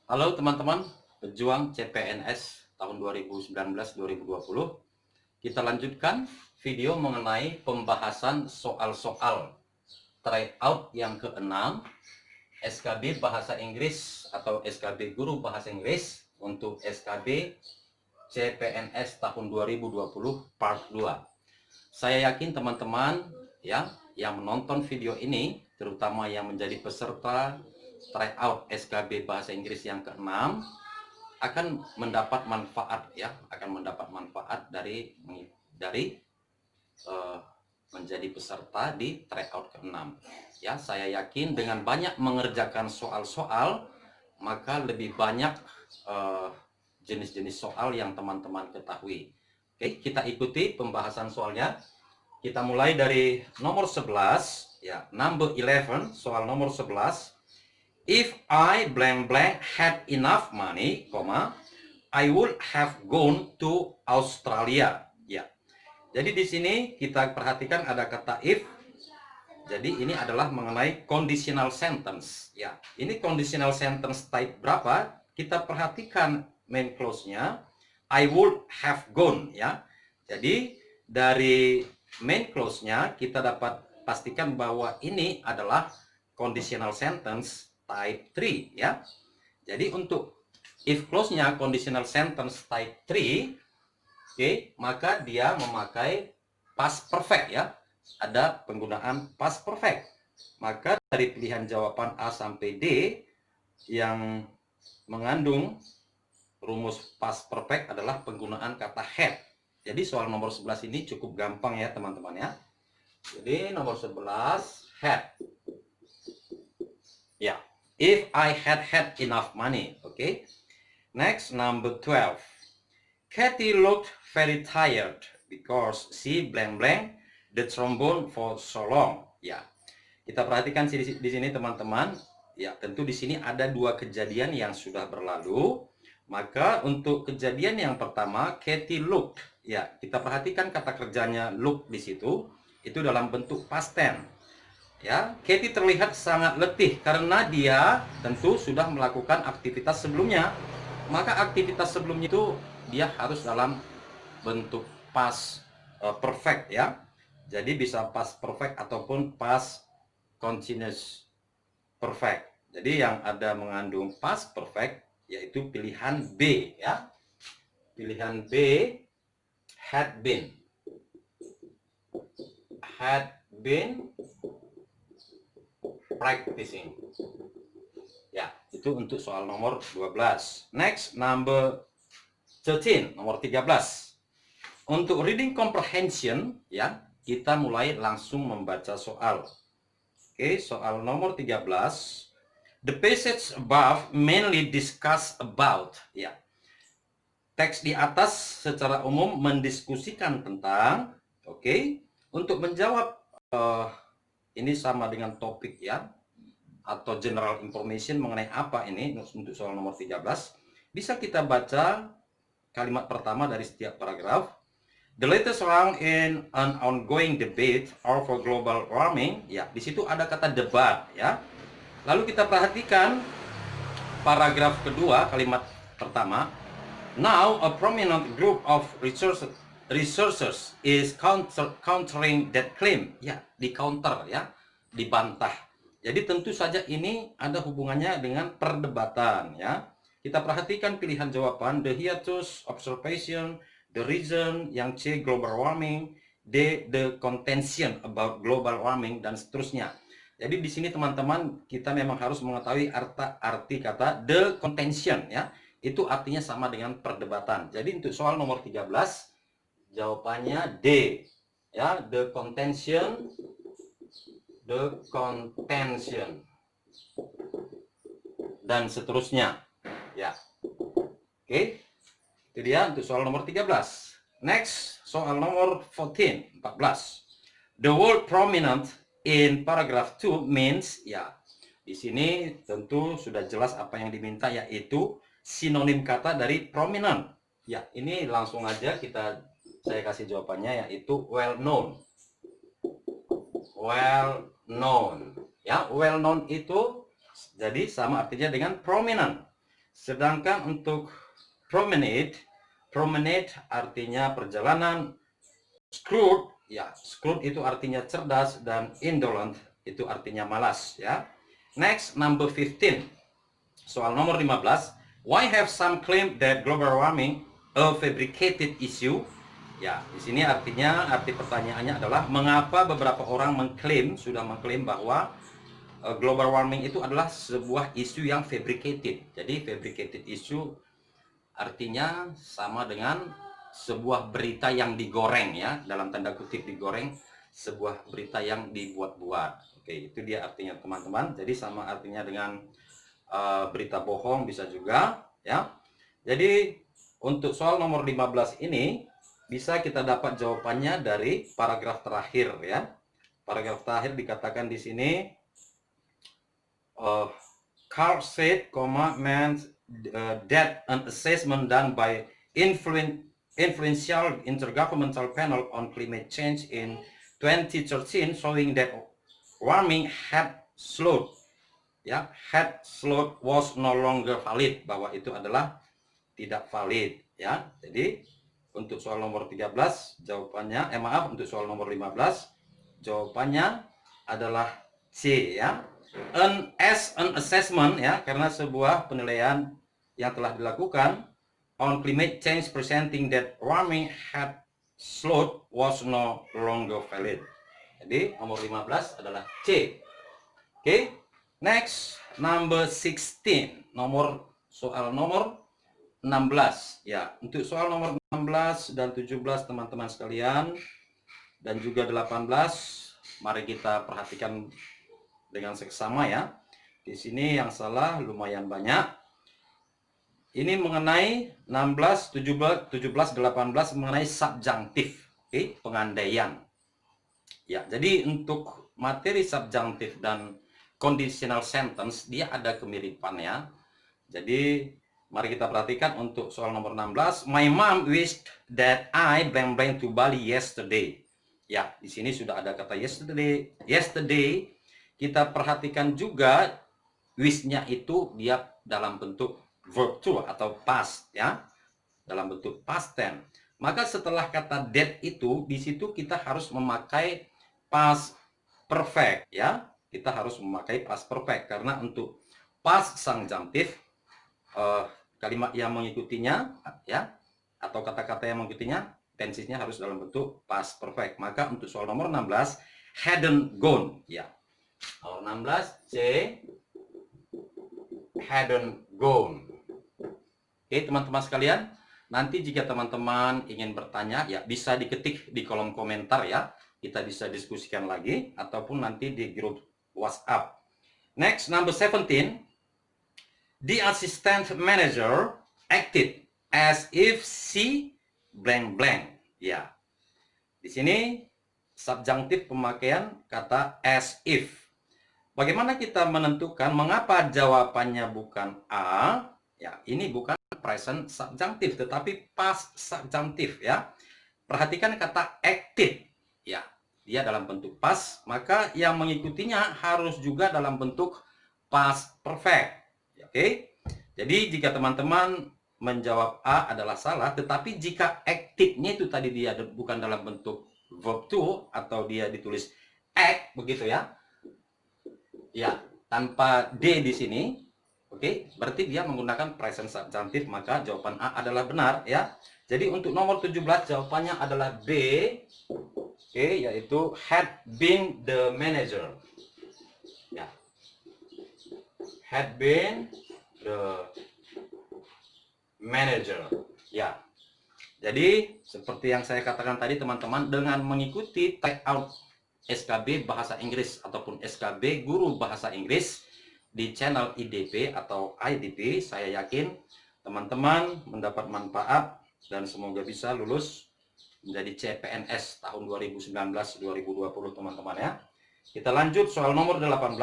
Halo teman-teman, pejuang CPNS tahun 2019-2020. Kita lanjutkan video mengenai pembahasan soal-soal tryout yang keenam SKB Bahasa Inggris atau SKB Guru Bahasa Inggris untuk SKB CPNS tahun 2020 part 2. Saya yakin teman-teman yang menonton video ini, terutama yang menjadi peserta tryout SKB Bahasa Inggris yang keenam, akan mendapat manfaat dari uh, menjadi peserta di tryout ke-6. Ya, saya yakin dengan banyak mengerjakan soal-soal, maka lebih banyak jenis-jenis soal yang teman-teman ketahui. Oke, kita ikuti pembahasan soalnya. Kita mulai dari nomor 11, ya, number 11, soal nomor 11. If I blank blank had enough money, I would have gone to Australia. Ya. Jadi di sini kita perhatikan ada kata if. Jadi ini adalah mengenai conditional sentence. Ya, ini conditional sentence type berapa? Kita perhatikan main clause-nya. I would have gone. Ya. Jadi dari main clause-nya kita dapat pastikan bahwa ini adalah conditional sentence type 3. Ya. Jadi untuk if clause-nya conditional sentence type 3, maka dia memakai past perfect, ya. Ada penggunaan past perfect. Maka dari pilihan jawaban A sampai D yang mengandung rumus past perfect adalah penggunaan kata had. Jadi soal nomor 11 ini cukup gampang ya teman-teman ya. Jadi nomor 11 had. Ya, if I had enough money. Oke. Next, number 12. Kathy looked very tired because she blank blank the trombone for so long. Ya, kita perhatikan di sini teman-teman. Ya, tentu di sini ada dua kejadian yang sudah berlalu. Maka untuk kejadian yang pertama, Kathy looked. Ya, kita perhatikan kata kerjanya look di situ. Itu dalam bentuk past tense. Ya, Kathy terlihat sangat letih karena dia tentu sudah melakukan aktivitas sebelumnya. Maka aktivitas sebelumnya itu dia harus dalam bentuk past perfect ya. Jadi bisa past perfect ataupun past continuous perfect. Jadi yang ada mengandung past perfect yaitu pilihan B ya. Pilihan B, had been. Had been practicing. Ya, itu untuk soal nomor 12. Next, number 13, nomor 13. Untuk reading comprehension, ya, kita mulai langsung membaca soal. Oke, soal nomor 13. The passage above mainly discuss about, ya. Teks di atas secara umum mendiskusikan tentang, oke, untuk menjawab ini sama dengan topik ya, atau general information mengenai apa ini untuk soal nomor 13. Bisa kita baca kalimat pertama dari setiap paragraf. The latest round in an ongoing debate over global warming. Ya, di situ ada kata debat ya. Lalu kita perhatikan paragraf kedua, kalimat pertama. Now a prominent group of researchers is countering that claim. Ya, di counter ya, dibantah. Jadi tentu saja ini ada hubungannya dengan perdebatan ya. Kita perhatikan pilihan jawaban, the hiatus, observation, the reason, yang C global warming, D the contention about global warming, dan seterusnya. Jadi di sini teman-teman kita memang harus mengetahui arti kata the contention ya. Itu artinya sama dengan perdebatan. Jadi untuk soal nomor 13 jawabannya D ya, the contention, dan seterusnya ya. Oke, itu dia untuk soal nomor 13. Next, soal nomor 14. The word prominent in paragraph 2 means, ya, di sini tentu sudah jelas apa yang diminta, yaitu sinonim kata dari prominent. Ya, ini langsung aja saya kasih jawabannya, yaitu well known. Well known. Ya, well known itu jadi sama artinya dengan prominent. Sedangkan untuk promenade artinya perjalanan, shrewd itu artinya cerdas, dan indolent itu artinya malas ya. Next, number 15. Soal nomor 15. Why have some claim that global warming a fabricated issue? Ya, di sini arti pertanyaannya adalah mengapa beberapa orang sudah mengklaim bahwa global warming itu adalah sebuah isu yang fabricated. Jadi fabricated issue artinya sama dengan sebuah berita yang digoreng ya, dalam tanda kutip digoreng, sebuah berita yang dibuat-buat. Oke, itu dia artinya teman-teman. Jadi sama artinya dengan berita bohong bisa juga ya. Jadi untuk soal nomor 15 ini bisa kita dapat jawabannya dari paragraf terakhir ya. Paragraf terakhir dikatakan di sini Carl said, meant that an assessment done by influential intergovernmental panel on climate change in 2013 showing that warming had slowed was no longer valid, bahwa itu adalah tidak valid ya. Jadi untuk soal nomor 13 jawabannya untuk soal nomor 15 jawabannya adalah C ya. An assessment ya, karena sebuah penilaian yang telah dilakukan on climate change presenting that warming had slowed was no longer valid. Jadi nomor 15 adalah C. Oke. Next, number 16. Soal nomor 16 ya. Untuk soal nomor 16 dan 17 teman-teman sekalian dan juga 18, mari kita perhatikan dengan seksama ya. Di sini yang salah lumayan banyak. Ini mengenai 16, 17, 18 mengenai subjunctif, oke, pengandaian. Ya, jadi untuk materi subjunctif dan conditional sentence dia ada kemiripannya. Jadi mari kita perhatikan untuk soal nomor 16. My mom wished that I blank to Bali yesterday. Ya, di sini sudah ada kata yesterday. Yesterday kita perhatikan juga wish-nya itu dia dalam bentuk verb to atau past ya, dalam bentuk past tense. Maka setelah kata that itu di situ kita harus memakai past perfect ya. Kita harus memakai past perfect karena untuk past subjunctif kalimat yang mengikutinya ya atau kata-kata yang mengikutinya tensesnya harus dalam bentuk past perfect. Maka untuk soal nomor 16 hadn't gone ya. Nomor 16 C, hadn't gone. Oke teman-teman sekalian, nanti jika teman-teman ingin bertanya ya bisa diketik di kolom komentar ya. Kita bisa diskusikan lagi ataupun nanti di grup WhatsApp. Next, number 17. The assistant manager acted as if she blank. Ya. Di sini subjunctif pemakaian kata as if. Bagaimana kita menentukan mengapa jawabannya bukan A? Ya, ini bukan present subjunctif tetapi past subjunctif ya. Perhatikan kata acted. Ya, dia dalam bentuk past, maka yang mengikutinya harus juga dalam bentuk past perfect. Oke. Jadi jika teman-teman menjawab A adalah salah, tetapi jika acted-nya itu tadi dia bukan dalam bentuk verb to atau dia ditulis act begitu ya. Ya, tanpa D di sini. Oke, berarti dia menggunakan present subjunctive, maka jawaban A adalah benar ya. Jadi untuk nomor 17 jawabannya adalah B. Oke, yaitu had been the manager. Ya. Had been the manager. Ya. Jadi seperti yang saya katakan tadi teman-teman, dengan mengikuti take out SKB Bahasa Inggris ataupun SKB Guru Bahasa Inggris di channel IDP atau IDP, saya yakin teman-teman mendapat manfaat dan semoga bisa lulus menjadi CPNS tahun 2019-2020 teman-teman ya. Kita lanjut soal nomor 18.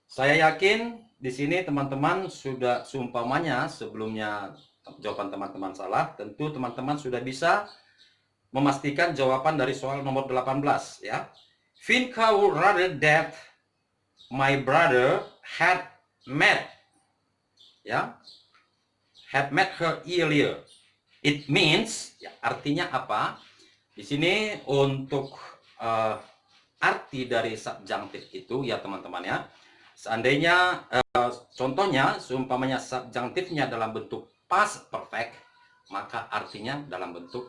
Saya yakin di sini teman-teman sudah seumpamanya sebelumnya jawaban teman-teman salah, tentu teman-teman sudah bisa memastikan jawaban dari soal nomor 18 ya. Vinka would rather that my brother had met. ya, had met her earlier. It means, ya, artinya apa? Di sini untuk arti dari subjunctive itu ya teman-teman ya. Seandainya contohnya seumpamanya subjunctifnya dalam bentuk past perfect, maka artinya dalam bentuk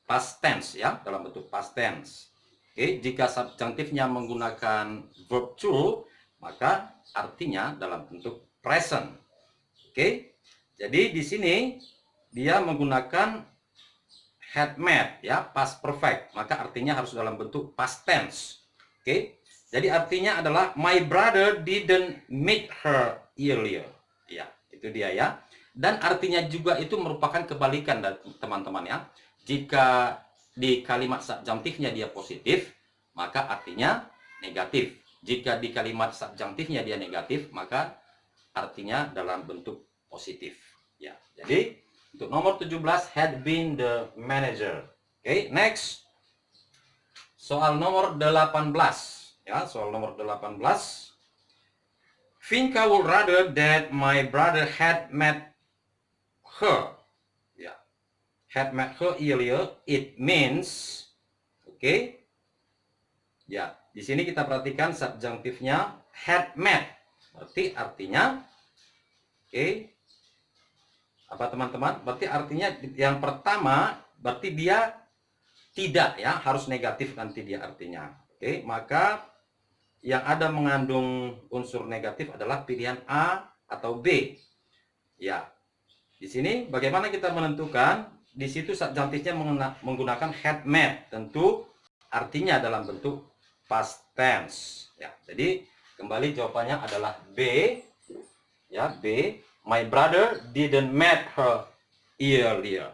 past tense ya, dalam bentuk past tense. Oke, jika subjunctifnya menggunakan verb to, maka artinya dalam bentuk present. Oke. Jadi di sini dia menggunakan had met ya, past perfect, maka artinya harus dalam bentuk past tense. Oke. Jadi artinya adalah my brother didn't meet her earlier. Ya, itu dia ya. Dan artinya juga itu merupakan kebalikan teman-teman ya. Jika di kalimat subjunctifnya dia positif, maka artinya negatif. Jika di kalimat subjunctifnya dia negatif, maka artinya dalam bentuk positif. Ya, jadi untuk nomor 17 had been the manager. Oke, next. Soal nomor 18. Ya, soal nomor 18. Vinka would rather that my brother had met her. Ya. Had met her earlier. It means, oke. Ya, di sini kita perhatikan subjunctifnya had met. Berarti artinya, oke. Apa teman-teman? Berarti artinya yang pertama berarti dia tidak ya, harus negatif nanti dia artinya. Oke, maka yang ada mengandung unsur negatif adalah pilihan A atau B. Ya. Di sini bagaimana kita menentukan? Di situ subjunctifnya menggunakan had met, tentu artinya dalam bentuk past tense. Ya. Jadi kembali jawabannya adalah B. Ya, B. My brother didn't met her earlier.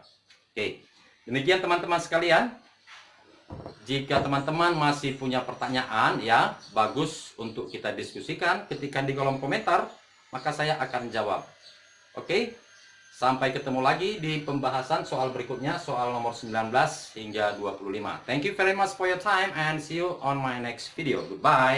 Oke. Demikian teman-teman sekalian. Jika teman-teman masih punya pertanyaan ya, bagus untuk kita diskusikan ketikkan di kolom komentar, maka saya akan jawab. Oke. Sampai ketemu lagi di pembahasan soal berikutnya, soal nomor 19 hingga 25. Thank you very much for your time and see you on my next video. Goodbye.